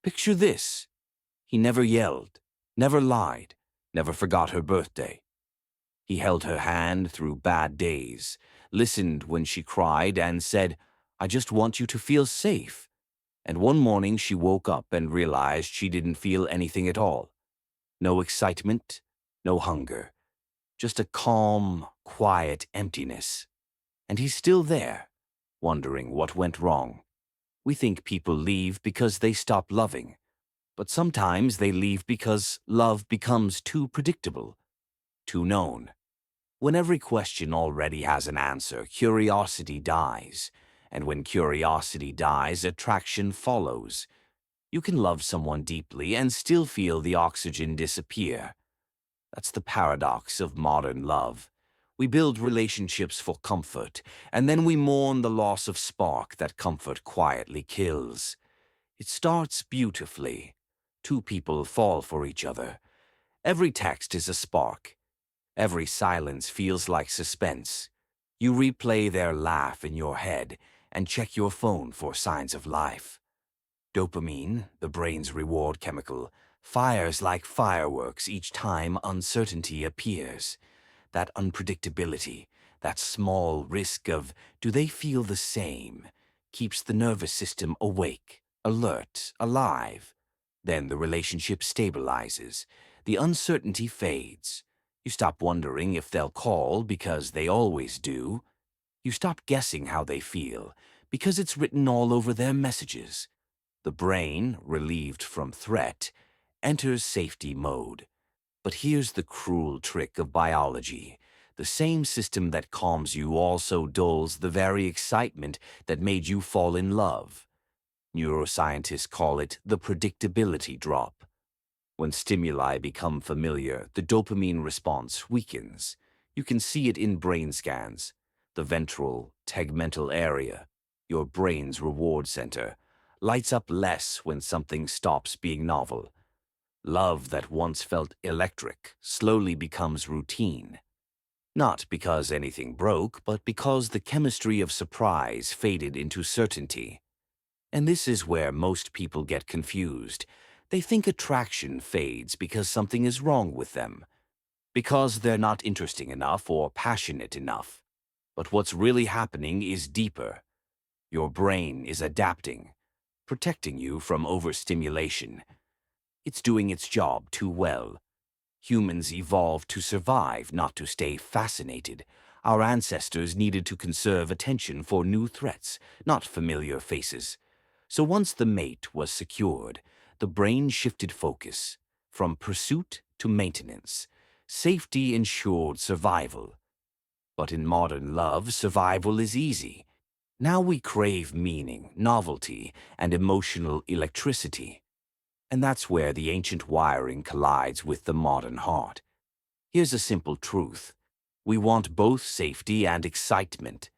Picture this. He never yelled, never lied, never forgot her birthday. He held her hand through bad days, listened when she cried, and said, "I just want you to feel safe." And one morning she woke up and realized she didn't feel anything at all. No excitement, no hunger, just a calm, quiet emptiness. And he's still there, wondering what went wrong. We think people leave because they stop loving, but sometimes they leave because love becomes too predictable, too known. When every question already has an answer, curiosity dies. And when curiosity dies, attraction follows. You can love someone deeply and still feel the oxygen disappear. That's the paradox of modern love. We build relationships for comfort, and then we mourn the loss of spark that comfort quietly kills. It starts beautifully. Two people fall for each other. Every text is a spark. Every silence feels like suspense. You replay their laugh in your head and check your phone for signs of life. Dopamine, the brain's reward chemical, fires like fireworks each time uncertainty appears. That unpredictability, that small risk of do they feel the same, keeps the nervous system awake, alert, alive. Then the relationship stabilizes. The uncertainty fades. You stop wondering if they'll call because they always do. You stop guessing how they feel because it's written all over their messages. The brain, relieved from threat, enters safety mode. But here's the cruel trick of biology. The same system that calms you also dulls the very excitement that made you fall in love. Neuroscientists call it the predictability drop. When stimuli become familiar, the dopamine response weakens. You can see it in brain scans. The ventral, tegmental area, your brain's reward center, lights up less when something stops being novel. Love that once felt electric slowly becomes routine. Not because anything broke, but because the chemistry of surprise faded into certainty. And this is where most people get confused. They think attraction fades because something is wrong with them, because they're not interesting enough or passionate enough. But what's really happening is deeper. Your brain is adapting, protecting you from overstimulation. It's doing its job too well. Humans evolved to survive, not to stay fascinated. Our ancestors needed to conserve attention for new threats, not familiar faces. So once the mate was secured, the brain shifted focus from pursuit to maintenance. Safety ensured survival. But in modern love, survival is easy. Now we crave meaning, novelty, and emotional electricity. And that's where the ancient wiring collides with the modern heart. Here's a simple truth. We want both safety and excitement.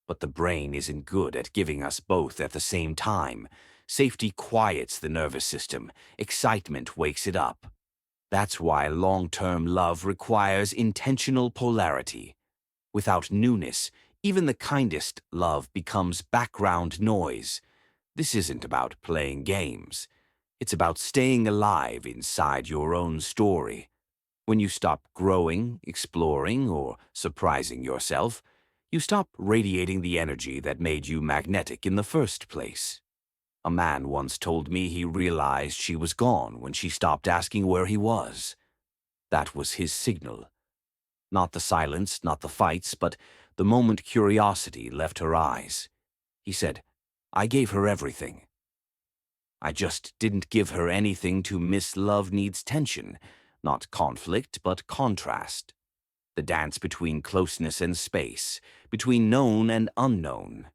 But the brain isn't good at giving us both at the same time. Safety quiets the nervous system. Excitement wakes it up. That's why long-term love requires intentional polarity. Without newness, even the kindest love becomes background noise. This isn't about playing games. It's about staying alive inside your own story. When you stop growing, exploring, or surprising yourself, you stop radiating the energy that made you magnetic in the first place. A man once told me he realized she was gone when she stopped asking where he was. That was his signal. Not the silence, not the fights, but the moment curiosity left her eyes. He said, "I gave her everything. I just didn't give her anything to miss. Love needs tension, not conflict, but contrast. The dance between closeness and space, between known and unknown.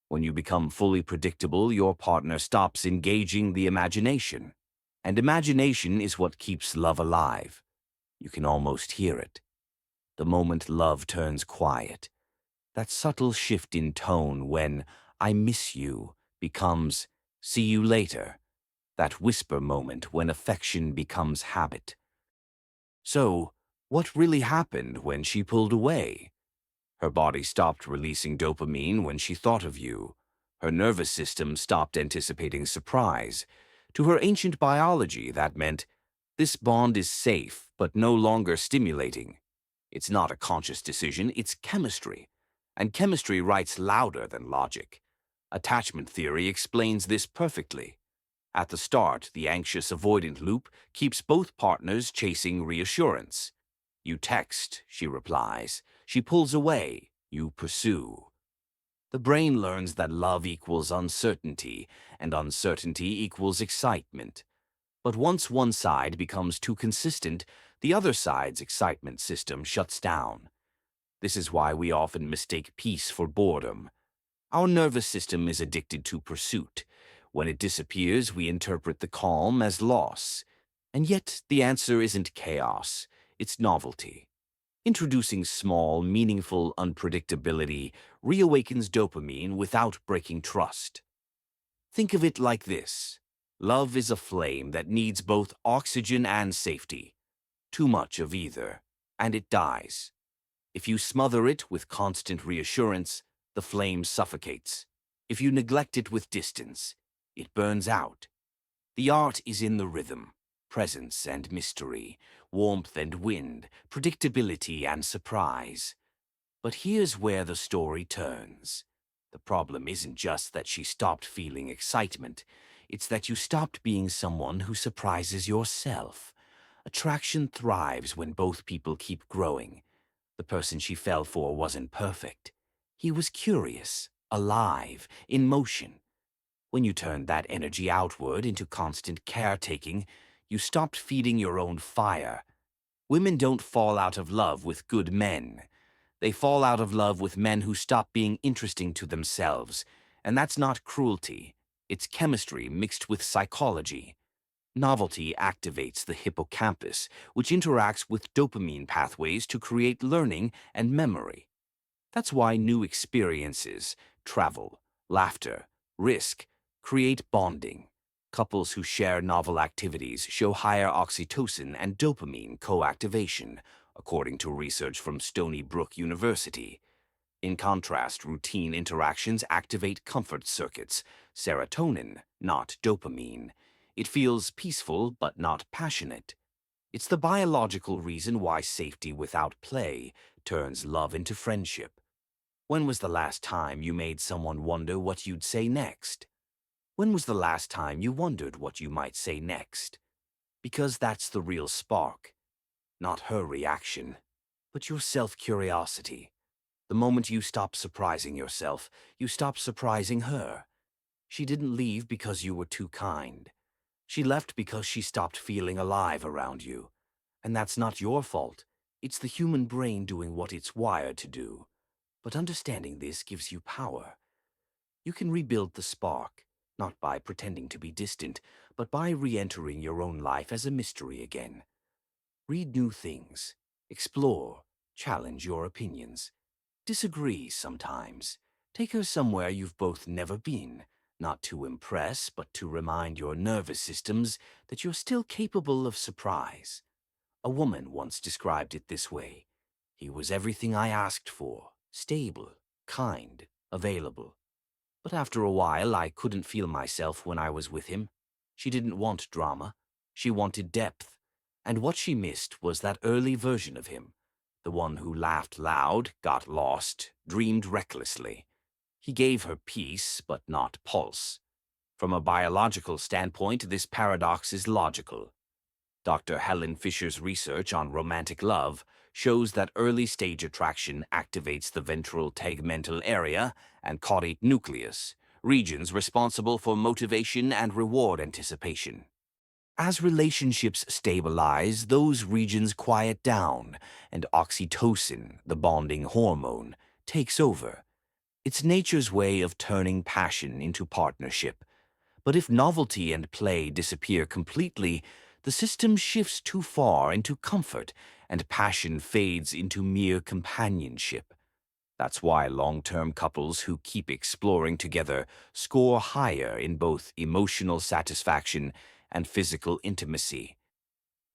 When you become fully predictable, your partner stops engaging the imagination. And imagination is what keeps love alive. You can almost hear it. The moment love turns quiet. That subtle shift in tone when "I miss you" becomes "see you later." That whisper moment when affection becomes habit. So, what really happened when she pulled away? Her body stopped releasing dopamine when she thought of you. Her nervous system stopped anticipating surprise. To her ancient biology, that meant, this bond is safe but no longer stimulating. It's not a conscious decision, it's chemistry. And chemistry writes louder than logic. Attachment theory explains this perfectly. At the start, the anxious avoidant loop keeps both partners chasing reassurance. You text, she replies. She pulls away, you pursue. The brain learns that love equals uncertainty, and uncertainty equals excitement. But once one side becomes too consistent, the other side's excitement system shuts down. This is why we often mistake peace for boredom. Our nervous system is addicted to pursuit. When it disappears, we interpret the calm as loss. And yet, the answer isn't chaos, it's novelty. Introducing small, meaningful unpredictability reawakens dopamine without breaking trust. Think of it like this. Love is a flame that needs both oxygen and safety. Too much of either, and it dies. If you smother it with constant reassurance, the flame suffocates. If you neglect it with distance, it burns out. The art is in the rhythm, presence and mystery, warmth and wind, predictability and surprise. But here's where the story turns. The problem isn't just that she stopped feeling excitement, it's that you stopped being someone who surprises yourself. Attraction thrives when both people keep growing. The person she fell for wasn't perfect. He was curious, alive, in motion. When you turned that energy outward into constant caretaking, you stopped feeding your own fire. Women don't fall out of love with good men. They fall out of love with men who stop being interesting to themselves. And that's not cruelty. It's chemistry mixed with psychology. Novelty activates the hippocampus, which interacts with dopamine pathways to create learning and memory. That's why new experiences, travel, laughter, risk, create bonding. Couples who share novel activities show higher oxytocin and dopamine co-activation, according to research from Stony Brook University. In contrast, routine interactions activate comfort circuits, serotonin, not dopamine. It feels peaceful but not passionate. It's the biological reason why safety without play turns love into friendship. When was the last time you made someone wonder what you'd say next? When was the last time you wondered what you might say next? Because that's the real spark. Not her reaction, but your self-curiosity. The moment you stop surprising yourself, you stop surprising her. She didn't leave because you were too kind. She left because she stopped feeling alive around you. And that's not your fault. It's the human brain doing what it's wired to do. But understanding this gives you power. You can rebuild the spark, not by pretending to be distant, but by re-entering your own life as a mystery again. Read new things, explore, challenge your opinions. Disagree sometimes. Take her somewhere you've both never been, not to impress, but to remind your nervous systems that you're still capable of surprise. A woman once described it this way. He was everything I asked for, stable, kind, available. But after a while, I couldn't feel myself when I was with him. She didn't want drama. She wanted depth. And what she missed was that early version of him, the one who laughed loud, got lost, dreamed recklessly. He gave her peace, but not pulse. From a biological standpoint, this paradox is logical. Dr. Helen Fisher's research on romantic love shows that early-stage attraction activates the ventral tegmental area and caudate nucleus, regions responsible for motivation and reward anticipation. As relationships stabilize, those regions quiet down, and oxytocin, the bonding hormone, takes over. It's nature's way of turning passion into partnership. But if novelty and play disappear completely, the system shifts too far into comfort, and passion fades into mere companionship. That's why long-term couples who keep exploring together score higher in both emotional satisfaction and physical intimacy.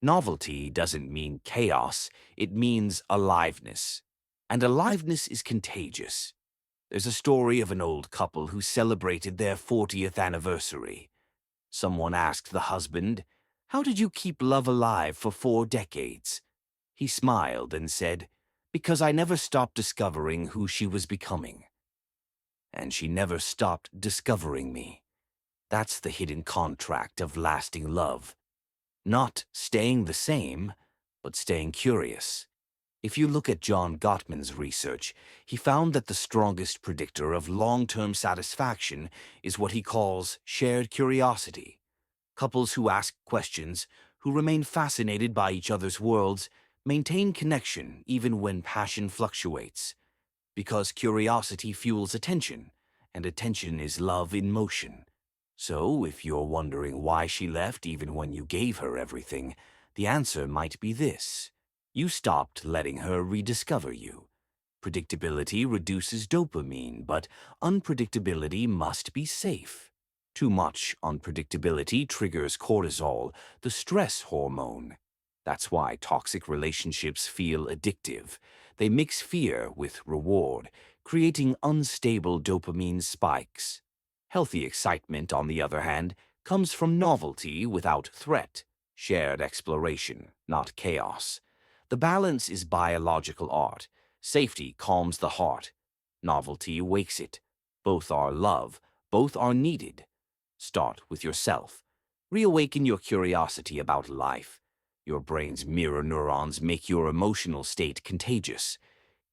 Novelty doesn't mean chaos, it means aliveness. And aliveness is contagious. There's a story of an old couple who celebrated their 40th anniversary. Someone asked the husband, "How did you keep love alive for 4 decades?" He smiled and said, "Because I never stopped discovering who she was becoming. And she never stopped discovering me." That's the hidden contract of lasting love. Not staying the same, but staying curious. If you look at John Gottman's research, he found that the strongest predictor of long-term satisfaction is what he calls shared curiosity. Couples who ask questions, who remain fascinated by each other's worlds, maintain connection even when passion fluctuates. Because curiosity fuels attention, and attention is love in motion. So, if you're wondering why she left even when you gave her everything, the answer might be this: you stopped letting her rediscover you. Predictability reduces dopamine, but unpredictability must be safe. Too much unpredictability triggers cortisol, the stress hormone. That's why toxic relationships feel addictive. They mix fear with reward, creating unstable dopamine spikes. Healthy excitement, on the other hand, comes from novelty without threat, shared exploration, not chaos. The balance is biological art. Safety calms the heart. Novelty wakes it. Both are love. Both are needed. Start with yourself. Reawaken your curiosity about life. Your brain's mirror neurons make your emotional state contagious.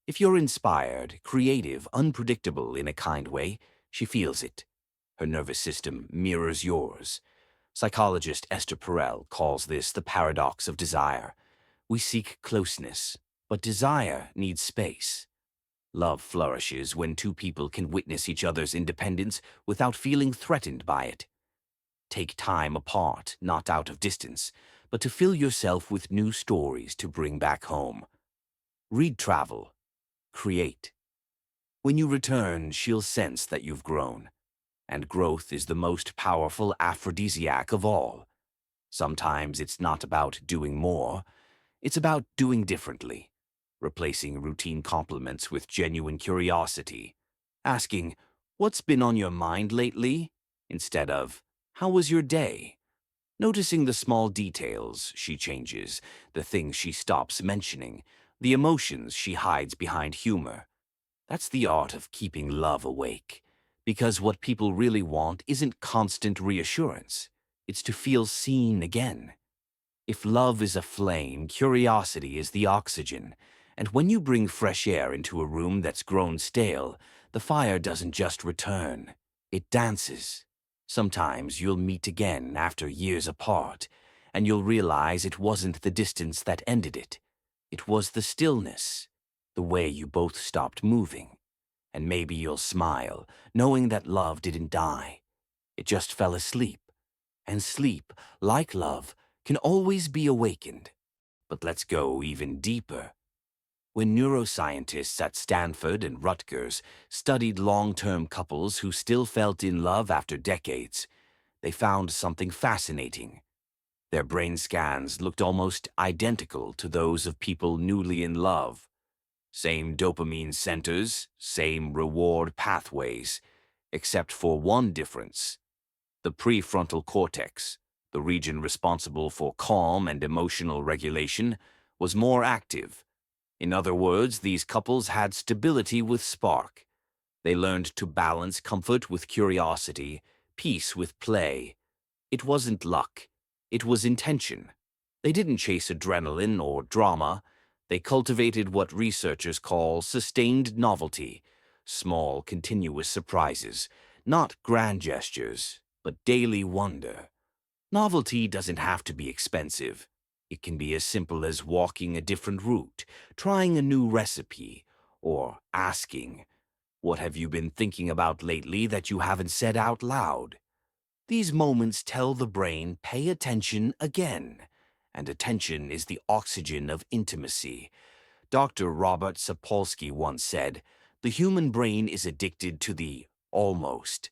If you're inspired, creative, unpredictable in a kind way, she feels it. Her nervous system mirrors yours. Psychologist Esther Perel calls this the paradox of desire. We seek closeness, but desire needs space. Love flourishes when two people can witness each other's independence without feeling threatened by it. Take time apart, not out of distance, but to fill yourself with new stories to bring back home. Read travel. Create. When you return, she'll sense that you've grown. And growth is the most powerful aphrodisiac of all. Sometimes it's not about doing more. It's about doing differently. Replacing routine compliments with genuine curiosity. Asking, "What's been on your mind lately?" instead of, "How was your day?" Noticing the small details she changes, the things she stops mentioning, the emotions she hides behind humor. That's the art of keeping love awake. Because what people really want isn't constant reassurance. It's to feel seen again. If love is a flame, curiosity is the oxygen. And when you bring fresh air into a room that's grown stale, the fire doesn't just return. It dances. Sometimes you'll meet again after years apart, and you'll realize it wasn't the distance that ended it. It was the stillness, the way you both stopped moving. And maybe you'll smile, knowing that love didn't die. It just fell asleep. And sleep, like love, can always be awakened. But let's go even deeper. When neuroscientists at Stanford and Rutgers studied long-term couples who still felt in love after decades, they found something fascinating. Their brain scans looked almost identical to those of people newly in love. Same dopamine centers, same reward pathways, except for one difference. The prefrontal cortex, the region responsible for calm and emotional regulation, was more active. In other words, these couples had stability with spark. They learned to balance comfort with curiosity, peace with play. It wasn't luck. It was intention. They didn't chase adrenaline or drama. They cultivated what researchers call sustained novelty, small, continuous surprises, not grand gestures, but daily wonder. Novelty doesn't have to be expensive. It can be as simple as walking a different route, trying a new recipe, or asking, "What have you been thinking about lately that you haven't said out loud?" These moments tell the brain, "Pay attention again." And attention is the oxygen of intimacy. Dr. Robert Sapolsky once said, "The human brain is addicted to the almost."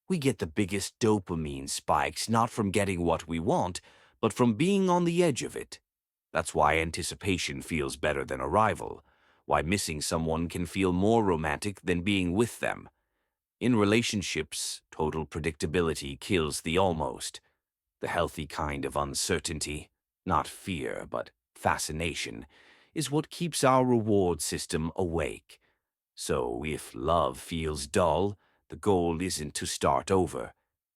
We get the biggest dopamine spikes not from getting what we want, but from being on the edge of it. That's why anticipation feels better than arrival, why missing someone can feel more romantic than being with them. In relationships, total predictability kills the almost. The healthy kind of uncertainty, not fear, but fascination, is what keeps our reward system awake. So if love feels dull, the goal isn't to start over.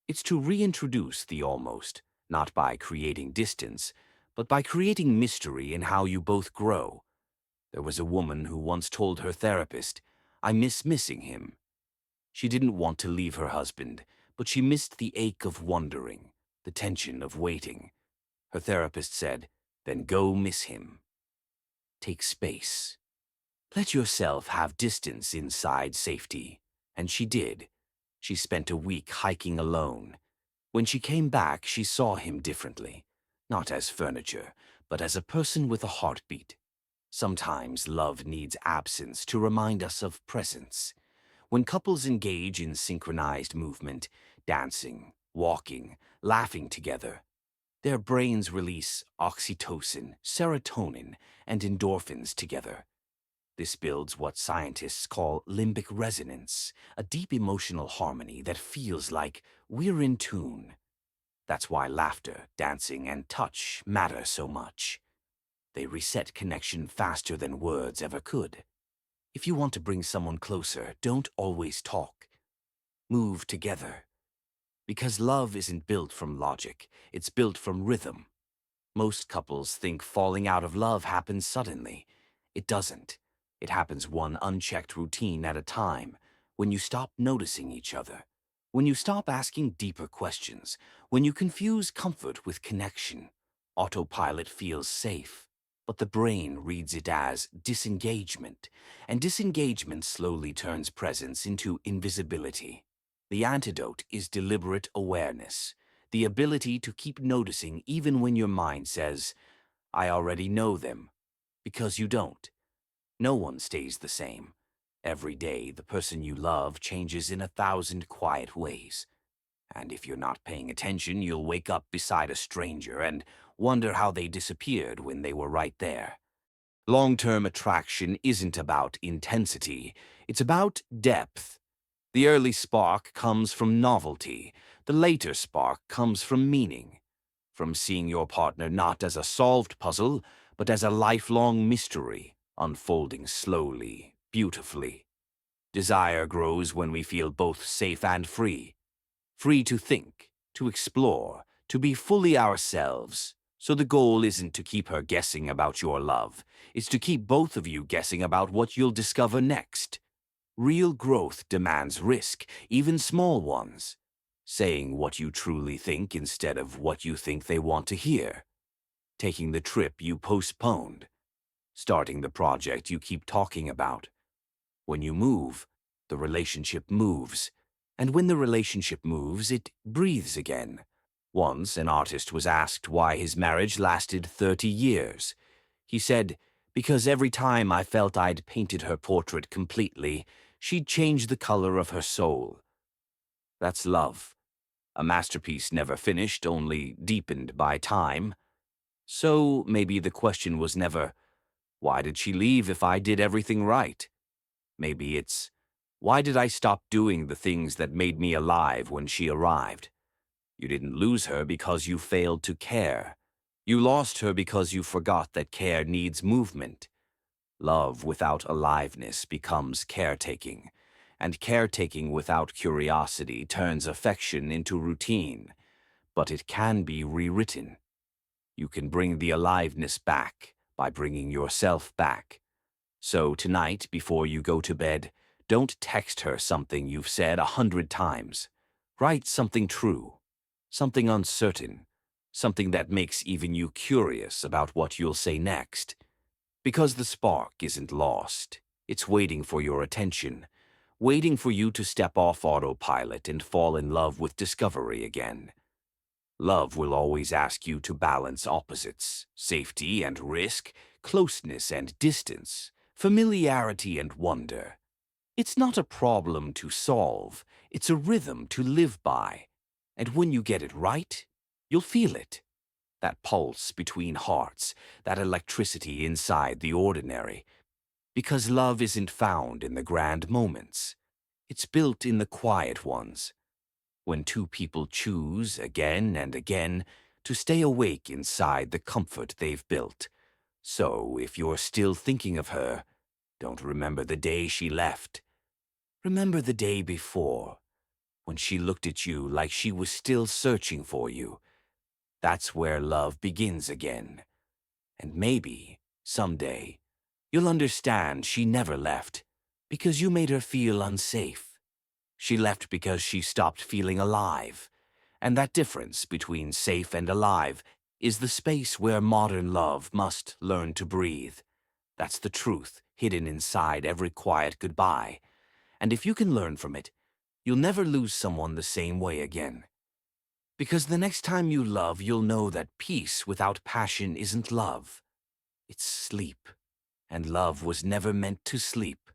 It's to reintroduce the almost, not by creating distance, but by creating mystery in how you both grow. There was a woman who once told her therapist, "I miss missing him." She didn't want to leave her husband, but she missed the ache of wondering, the tension of waiting. Her therapist said, "Then go miss him. Take space. Let yourself have distance inside safety." And she did. She spent a week hiking alone. When she came back, she saw him differently. Not as furniture, but as a person with a heartbeat. Sometimes love needs absence to remind us of presence. When couples engage in synchronized movement, dancing, walking, laughing together, their brains release oxytocin, serotonin, and endorphins together. This builds what scientists call limbic resonance, a deep emotional harmony that feels like we're in tune. That's why laughter, dancing, and touch matter so much. They reset connection faster than words ever could. If you want to bring someone closer, don't always talk. Move together. Because love isn't built from logic, it's built from rhythm. Most couples think falling out of love happens suddenly. It doesn't. It happens one unchecked routine at a time, when you stop noticing each other, when you stop asking deeper questions, when you confuse comfort with connection. Autopilot feels safe, but the brain reads it as disengagement, and disengagement slowly turns presence into invisibility. The antidote is deliberate awareness, the ability to keep noticing even when your mind says, "I already know them," because you don't. No one stays the same. Every day, the person you love changes in 1,000 quiet ways. And if you're not paying attention, you'll wake up beside a stranger and wonder how they disappeared when they were right there. Long-term attraction isn't about intensity, it's about depth. The early spark comes from novelty. The later spark comes from meaning. From seeing your partner not as a solved puzzle, but as a lifelong mystery, unfolding slowly, beautifully. Desire grows when we feel both safe and free. Free to think, to explore, to be fully ourselves. So the goal isn't to keep her guessing about your love. It's to keep both of you guessing about what you'll discover next. Real growth demands risk, even small ones. Saying what you truly think instead of what you think they want to hear. Taking the trip you postponed. Starting the project you keep talking about. When you move, the relationship moves. And when the relationship moves, it breathes again. Once, an artist was asked why his marriage lasted 30 years. He said, "Because every time I felt I'd painted her portrait completely, she'd change the color of her soul." That's love. A masterpiece never finished, only deepened by time. So maybe the question was never, "Why did she leave if I did everything right?" Maybe it's, "Why did I stop doing the things that made me alive when she arrived?" You didn't lose her because you failed to care. You lost her because you forgot that care needs movement. Love without aliveness becomes caretaking, and caretaking without curiosity turns affection into routine. But it can be rewritten. You can bring the aliveness back by bringing yourself back. So tonight, before you go to bed, don't text her something you've said 100 times. Write something true, something uncertain, something that makes even you curious about what you'll say next. Because the spark isn't lost. It's waiting for your attention, waiting for you to step off autopilot and fall in love with discovery again. Love will always ask you to balance opposites, safety and risk, closeness and distance, familiarity and wonder. It's not a problem to solve, it's a rhythm to live by. And when you get it right, you'll feel it. That pulse between hearts, that electricity inside the ordinary. Because love isn't found in the grand moments. It's built in the quiet ones, when two people choose again and again to stay awake inside the comfort they've built. So, if you're still thinking of her, don't remember the day she left. Remember the day before, when she looked at you like she was still searching for you. That's where love begins again. And maybe, someday, you'll understand she never left because you made her feel unsafe. She left because she stopped feeling alive. And that difference between safe and alive is the space where modern love must learn to breathe. That's the truth hidden inside every quiet goodbye. And if you can learn from it, you'll never lose someone the same way again. Because the next time you love, you'll know that peace without passion isn't love. It's sleep. And love was never meant to sleep.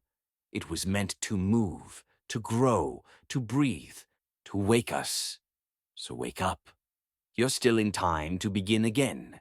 It was meant to move, to grow, to breathe, to wake us. So wake up. You're still in time to begin again.